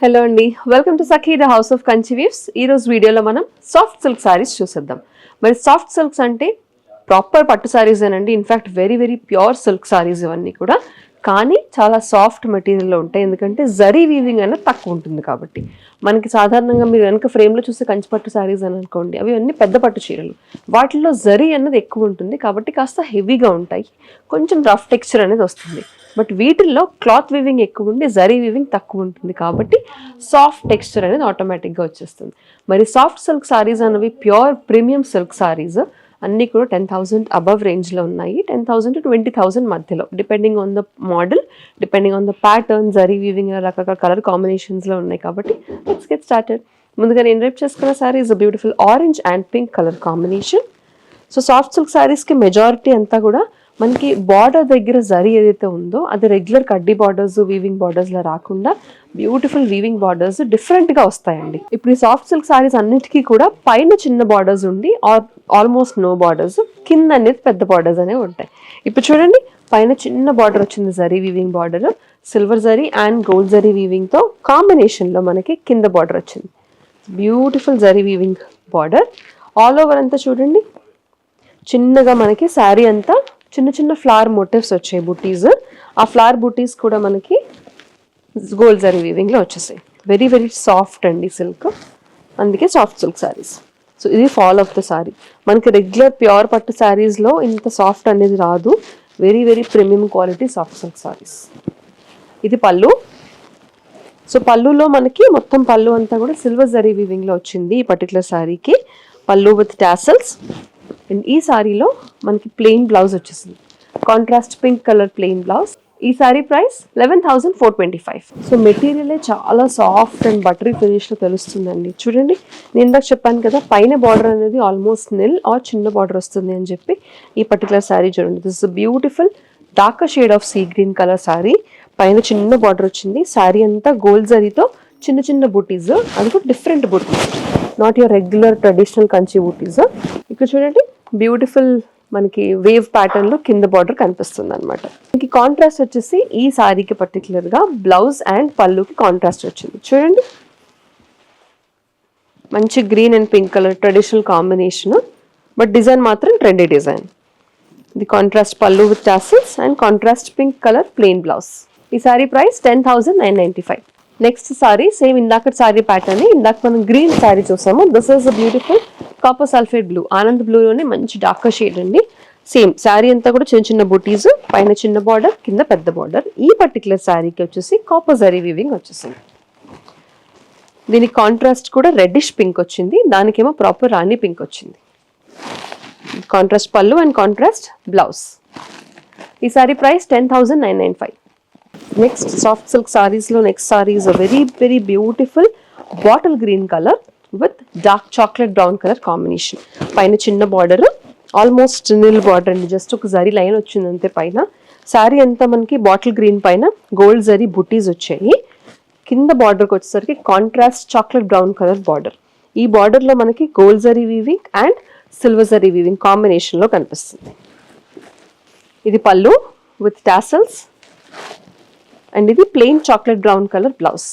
Hello అండి, welcome to Sakhi the house of Kanchi weaves. ఈరోజు వీడియోలో మనం సాఫ్ట్ సిల్క్ సారీస్ చూసేద్దాం. మరి సాఫ్ట్ సిల్క్స్ అంటే ప్రాపర్ పట్టు సారీస్ అనండి. In fact very very pure silk saris ఇవన్నీ కూడా, కానీ చాలా సాఫ్ట్ మెటీరియల్లో ఉంటాయి. ఎందుకంటే జరీ వీవింగ్ అనేది తక్కువ ఉంటుంది కాబట్టి. మనకి సాధారణంగా మీరు వెనక ఫ్రేమ్లో చూస్తే కంచి పట్టు సారీస్ అని అనుకోండి, అవి అన్నీ పెద్ద పట్టు చీరలు, వాటిల్లో జరీ అనేది ఎక్కువ ఉంటుంది కాబట్టి కాస్త హెవీగా ఉంటాయి, కొంచెం రఫ్ టెక్స్చర్ అనేది వస్తుంది. బట్ వీటిల్లో క్లాత్ వీవింగ్ ఎక్కువ ఉండి జరీ వీవింగ్ తక్కువ ఉంటుంది కాబట్టి సాఫ్ట్ టెక్స్చర్ అనేది ఆటోమేటిక్గా వచ్చేస్తుంది. మరి సాఫ్ట్ సిల్క్ సారీస్ అనేవి ప్యూర్ ప్రీమియం సిల్క్ సారీస్ అన్నీ కూడా 10,000 అబవ్ రేంజ్లో ఉన్నాయి. 10,000 to 20,000 మధ్యలో, depending on the model, depending on the pattern, zari weaving రకరకాల కలర్ కాంబినేషన్స్లో ఉన్నాయి. కాబట్టి లెట్స్ గెట్ స్టార్టెడ్. ముందుగా నేను రేపు చేసుకున్న sari is a beautiful orange and pink colour combination. So soft silk సారీస్కి మెజారిటీ అంతా కూడా మనకి బార్డర్ దగ్గర జరీ ఏదైతే ఉందో అది రెగ్యులర్ కడ్డీ బార్డర్స్, వీవింగ్ బార్డర్స్లో రాకుండా బ్యూటిఫుల్ వీవింగ్ బార్డర్స్ డిఫరెంట్గా వస్తాయండి. ఇప్పుడు ఈ సాఫ్ట్ సిల్క్ సారీస్ అన్నిటికీ కూడా పైన చిన్న బార్డర్స్ ఉండి ఆల్మోస్ట్ నో బార్డర్స్, కింద అనేది పెద్ద బార్డర్స్ అనేవి ఉంటాయి. ఇప్పుడు చూడండి, పైన చిన్న బార్డర్ వచ్చింది zari weaving border, silver zari and gold zari వీవింగ్తో కాంబినేషన్లో మనకి కింద బార్డర్ వచ్చింది. Beautiful zari weaving border all over అంతా చూడండి. చిన్నగా మనకి శారీ అంతా చిన్న చిన్న ఫ్లవర్ మోటివ్స్ వచ్చాయి, బుటీస్. ఆ ఫ్లవర్ బుటీస్ కూడా మనకి గోల్డ్ జరీ వీవింగ్లో వచ్చేసాయి. వెరీ వెరీ సాఫ్ట్ అండి సిల్క్, అందుకే సాఫ్ట్ సిల్క్ సారీస్. సో ఇది ఫాల్ ఆఫ్ ద సారీ. మనకి రెగ్యులర్ ప్యూర్ పట్టు శారీస్లో ఇంత సాఫ్ట్ అనేది రాదు. Very very premium quality soft silk saris. ఇది పళ్ళు. సో పళ్ళులో మనకి మొత్తం పళ్ళు అంతా కూడా సిల్వర్ జరీ వీవింగ్లో వచ్చింది ఈ పర్టికులర్ శారీకి. పళ్ళు విత్ టాసల్స్. అండ్ ఈ సారీలో మనకి ప్లెయిన్ బ్లౌజ్ వచ్చేసింది, contrast pink colour plain blouse. ఈ సారీ ప్రైస్ 11,425. సో మెటీరియలే చాలా సాఫ్ట్ అండ్ బటరీ ఫినిష్లో తెలుస్తుందండి. చూడండి, నేను ఇందాక చెప్పాను కదా పైన బార్డర్ అనేది ఆల్మోస్ట్ నిల్ ఆర్ చిన్న బార్డర్ వస్తుంది అని చెప్పి. ఈ పర్టికులర్ సారీ చూడండి, this is beautiful dark shade of sea green colour sorry. పైన చిన్న బార్డర్ వచ్చింది, సారీ అంతా గోల్డ్ జరీతో చిన్న చిన్న బుటీస్, అది కూడా different buttis, not your regular traditional Kanchi బుటీస్. ఇక్కడ చూడండి, బ్యూటిఫుల్ మనకి వేవ్ ప్యాటర్న్ లో కింద బార్డర్ కనిపిస్తుంది అనమాట. మనకి కాంట్రాస్ట్ వచ్చేసి ఈ సారీకి పర్టికులర్ గా బ్లౌజ్ అండ్ పళ్ళుకి కాంట్రాస్ట్ వచ్చింది. చూడండి, మంచి green and pink colour traditional combination, but design మాత్రం ట్రెండీ డిజైన్. ఇది contrast pallu with tassels and contrast pink colour plain blouse. ఈ sari price 10,995. Next sari same ఇందాక సారీ ప్యాటర్న్, ఇందాక మనం గ్రీన్ సారీ చూసాము. This is a beautiful copper sulphate blue, Anand బ్లూలోనే మంచి dark shade అండి. సేమ్ శారీ అంతా కూడా చిన్న చిన్న బుటీస్, పైన చిన్న బార్డర్, కింద పెద్ద బార్డర్. ఈ పర్టికులర్ శారీకి వచ్చేసి కాపర్ జరీ వీవింగ్ వచ్చేసింది. దీనికి కాంట్రాస్ట్ కూడా రెడ్డిష్ పింక్ వచ్చింది, దానికేమో ప్రాపర్ రాణి పింక్ వచ్చింది. Contrast pallu and contrast blouse. ఈ sari price 10,995. Next soft silk సారీస్లో next sari is a very very beautiful bottle green colour with dark chocolate brown colour combination. పైన చిన్న బార్డర్, ఆల్మోస్ట్ నిల్ బార్డర్ అండి, just ఒక zari line వచ్చింది అంతే పైన. శారీ అంతా మనకి బాటిల్ గ్రీన్ పైన గోల్డ్ జరీ బుటీస్ వచ్చాయి. కింద బార్డర్కి వచ్చేసరికి contrast chocolate brown colour border. ఈ బార్డర్లో మనకి gold zari weaving and silver zari weaving కాంబినేషన్లో కనిపిస్తుంది. ఇది పళ్ళు విత్ టాసల్స్ అండ్ ఇది plain chocolate brown colour blouse.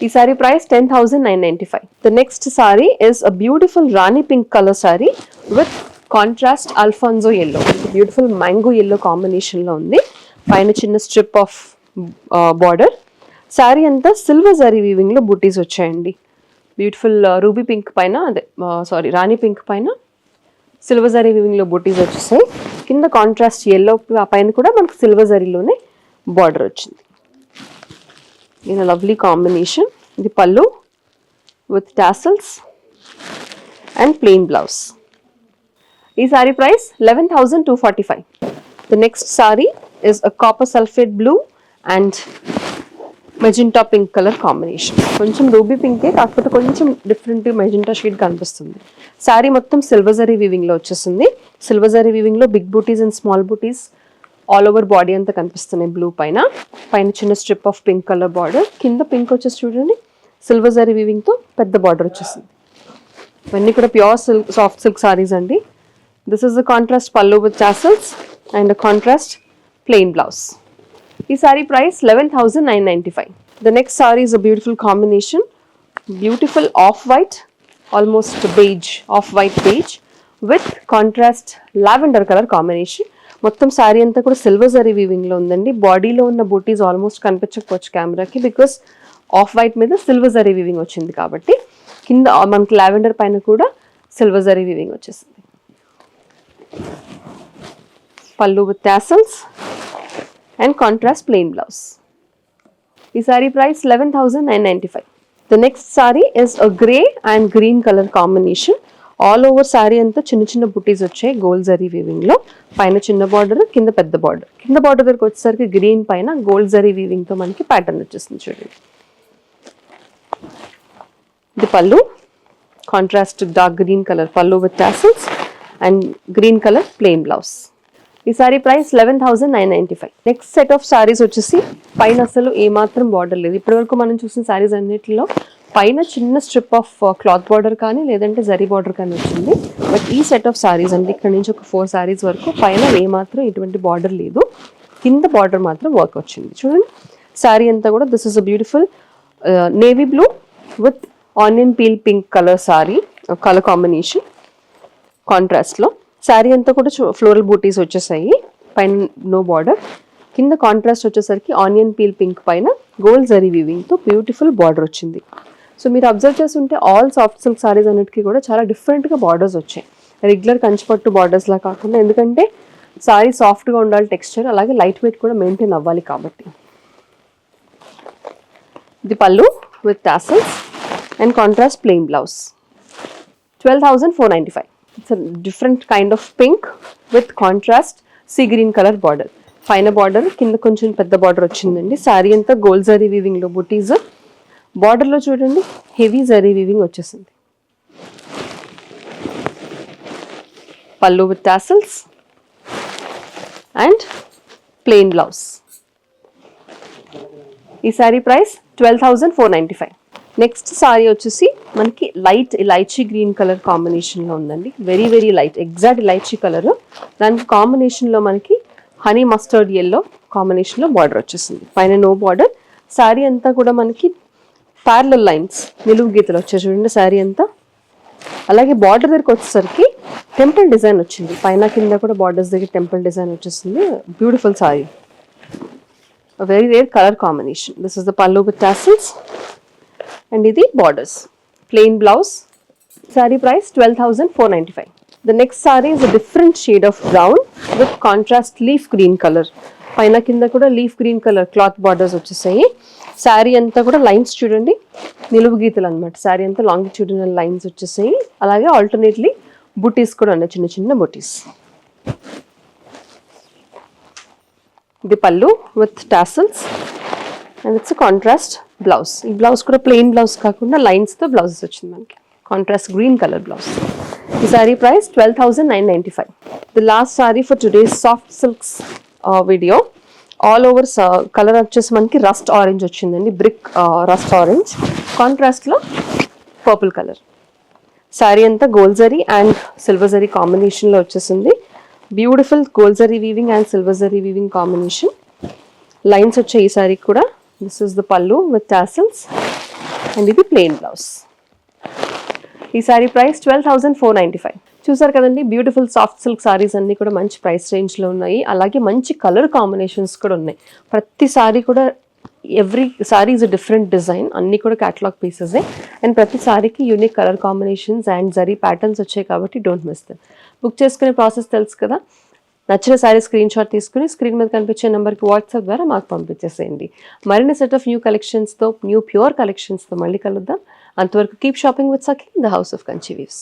ఈ sari price 10,995. The next sari is a beautiful rani pink colour sari with contrast Alphonso yellow. Beautiful mango yellow కాంబినేషన్లో ఉంది. పైన చిన్న స్ట్రిప్ ఆఫ్ బార్డర్. సారీ అంతా సిల్వర్ జరీ వీవింగ్లో బుటీస్ వచ్చాయండి. బ్యూటిఫుల్ రూబీ పింక్ పైన, అదే సారీ రాణి పింక్ పైన సిల్వర్ జరీ వీవింగ్లో బుటీస్ వచ్చేసాయి. కింద కాంట్రాస్ట్ ఎల్లో, పైన కూడా మనకు సిల్వర్ జరీలోనే బార్డర్ వచ్చింది. In lovely combination. ఇది pallu with tassels and plain blouse. ఈ sari price 11,245. The next sari is a copper sulphate blue and magenta pink colour combination. కొంచెం రూబీ పింకే, కాకపోతే కొంచెం డిఫరెంట్ మెజెంటా షేడ్ కనిపిస్తుంది. సారీ మొత్తం సిల్వర్ జరీ వీవింగ్లో వచ్చేసింది. సిల్వర్ జరీ వీవింగ్లో big butis and small butis all over body అంతా కనిపిస్తున్నాయి. బ్లూ పైన, పైన చిన్న strip of pink colour border, కింద పింక్ వచ్చేసి చూడండి సిల్వర్ జరీ వీవింగ్తో పెద్ద బార్డర్ వచ్చేసింది. ఇవన్నీ కూడా pure silk soft silk saris అండి. This is the contrast pallu with tassels and contrast plain blouse. ఈ sari price 11,995. The next saree is a beautiful combination. Beautiful off-white, almost beige, off-white beige with contrast lavender color combination. మొత్తం sorry అంతా కూడా silver zari weaving లో ఉందండి. బాడీలో ఉన్న బూటీస్ almost కనిపించకపోవచ్చు కెమెరాకి, బికాస్ ఆఫ్ వైట్ మీద సిల్వర్ జరీ వీవింగ్ వచ్చింది కాబట్టి. కింద మనకి లావెండర్ పైన కూడా సిల్వర్ జరీ వీవింగ్ వచ్చేసింది. పళ్ళు with tassels and contrast plain blouse. ఈ sari price 11,995. The next saree is a grey and green color combination. All over sari అంతా చిన్న చిన్న బుటీస్ వచ్చాయి గోల్డ్ జరీ వీవింగ్ లో. పైన చిన్న బార్డర్, కింద పెద్ద బార్డర్. కింద బార్డర్ దగ్గరకు వచ్చేసరికి గ్రీన్ పైన గోల్డ్ జరీ వీవింగ్ తో మనకి ప్యాటర్న్ వచ్చేస్తుంది చూడండి. ఇది pallu, contrast dark green colour pallu with tassels and green colour plain blouse. ఈ sari price 11,995. Next set of saris వచ్చేసి పైన అసలు ఏమాత్రం బార్డర్ లేదు. ఇప్పటి వరకు మనం చూసిన సారీస్ అన్నిటిలో పైన చిన్న స్ట్రిప్ ఆఫ్ క్లాత్ బార్డర్ కానీ లేదంటే జరీ బార్డర్ కానీ వచ్చింది. బట్ ఈ సెట్ ఆఫ్ సారీస్ అంటే ఇక్కడ నుంచి ఒక 4 సారీస్ వరకు పైన ఏమాత్రం ఇటువంటి బార్డర్ లేదు. కింద బార్డర్ మాత్రం వర్క్ వచ్చింది చూడండి. సారీ అంతా కూడా this is a beautiful navy blue with onion peel pink colour sorry colour combination contrast లో. శారీ అంతా కూడా ఫ్లోరల్ బూటీస్ వచ్చేసాయి. పైన నో బార్డర్, కింద కాంట్రాస్ట్ వచ్చేసరికి ఆనియన్ పీల్ పింక్ పైన గోల్డ్ జరీ వీవింగ్ తో బ్యూటిఫుల్ బార్డర్ వచ్చింది. సో మీరు అబ్జర్వ్ చేస్తుంటే ఆల్ సాఫ్ట్ సిల్క్ సారీస్ అన్నిటికీ కూడా చాలా డిఫరెంట్గా బార్డర్స్ వచ్చాయి. రెగ్యులర్ కంచిపట్టు బార్డర్స్లా కాకుండా, ఎందుకంటే సారీ సాఫ్ట్గా ఉండాలి టెక్స్చర్, అలాగే లైట్ వెయిట్ కూడా మెయింటైన్ అవ్వాలి కాబట్టి. ఇది pallu with tassels and contrast plain blouse. 12,495. It's different kind of pink with contrast sea green colour border. పైన బార్డర్, కింద కొంచెం పెద్ద బార్డర్ వచ్చిందండి. సారీ అంతా గోల్డ్ జరీ వీవింగ్ లో బుటీస్. బార్డర్ లో చూడండి హెవీ జరీ వీవింగ్ వచ్చేసింది. పళ్ళు with tassels and plain blouse. ఈ సారీ ప్రైస్ 12,495. నెక్స్ట్ సారీ వచ్చేసి మనకి light elaichi green colour combination లో ఉందండి. Very very light, exact elaichi colour. దానికి కాంబినేషన్ లో మనకి హనీ మస్టర్డ్ ఎల్లో కాంబినేషన్ లో బార్డర్ వచ్చేసింది. పైన నో బార్డర్. శారీ అంతా కూడా మనకి ప్యారలల్ లైన్స్, నిలువు గీతలు వచ్చాయి చూడండి శారీ అంతా. అలాగే బార్డర్ దగ్గరికి వచ్చేసరికి టెంపుల్ డిజైన్ వచ్చింది. పైన కింద కూడా బార్డర్స్ దగ్గర టెంపుల్ డిజైన్ వచ్చేసింది. Beautiful sorry, very rare colour combination. This is the పల్లు విత్ టాసిల్స్ అండ్ ఇది borders. Plain blouse. Sorry price 12,495. The next saree is a different shade of brown with contrast leaf green color. పైన కింద కూడా leaf green colour cloth borders వచ్చేసాయి. శారీ అంతా కూడా lines చూడండి, నిలువు గీతలు అనమాట. శారీ అంతా లాంగిట్యూడినల్ లైన్స్ వచ్చేసాయి. అలాగే ఆల్టర్నేట్లీ బుటీస్ కూడా ఉన్నాయి, చిన్న చిన్న బుటీస్. ఇది pallu with tassels and it's contrast blouse. ఈ బ్లౌజ్ కూడా ప్లెయిన్ బ్లౌజ్ కాకుండా లైన్స్తో బ్లౌజెస్ వచ్చింది మనకి. Contrast green colour blouse. ఈ sari price 12,995. The last sari for today's soft silks video. All over colour వచ్చేసి మనకి రస్ట్ ఆరెంజ్ వచ్చిందండి, బ్రిక్ రస్ట్ ఆరెంజ్ కాంట్రాస్ట్లో పర్పుల్ కలర్. శారీ అంతా gold zari and silver zari కాంబినేషన్లో వచ్చేసింది. Beautiful gold zari weaving and silver zari weaving combination. Lines వచ్చాయి ఈ సారీ కూడా. దిస్ ఇస్ ద పల్లు విత్ టాసిల్స్ అండ్ ఇది ప్లెయిన్ బ్లౌజ్. ఈ సారీ ప్రైస్ 12,495. చూసారు కదండి, బ్యూటిఫుల్ సాఫ్ట్ సిల్క్ సారీస్ అన్ని కూడా మంచి ప్రైస్ రేంజ్లో ఉన్నాయి. అలాగే మంచి కలర్ కాంబినేషన్స్ కూడా ఉన్నాయి. ప్రతి సారీ కూడా every sari is a different design. అన్ని కూడా క్యాటలాగ్ పీసెసే అండ్ ప్రతి సారీకి unique colour combinations and zari patterns వచ్చాయి కాబట్టి డోంట్ మిస్ దెమ్. బుక్ చేసుకునే ప్రాసెస్ తెలుసు కదా. నచ్చిన సారీ స్క్రీన్ షాట్ తీసుకుని స్క్రీన్ మీద కనిపించే నెంబర్కి వాట్సాప్ ద్వారా మాకు పంపించేసేయండి. మరిన్ని సెట్ ఆఫ్ న్యూ కలెక్షన్స్తో, న్యూ ప్యూర్ కలెక్షన్స్తో మళ్ళీ కలుద్దాం. అంతవరకు keep shopping with Sakhi, the house of Kanchi weaves.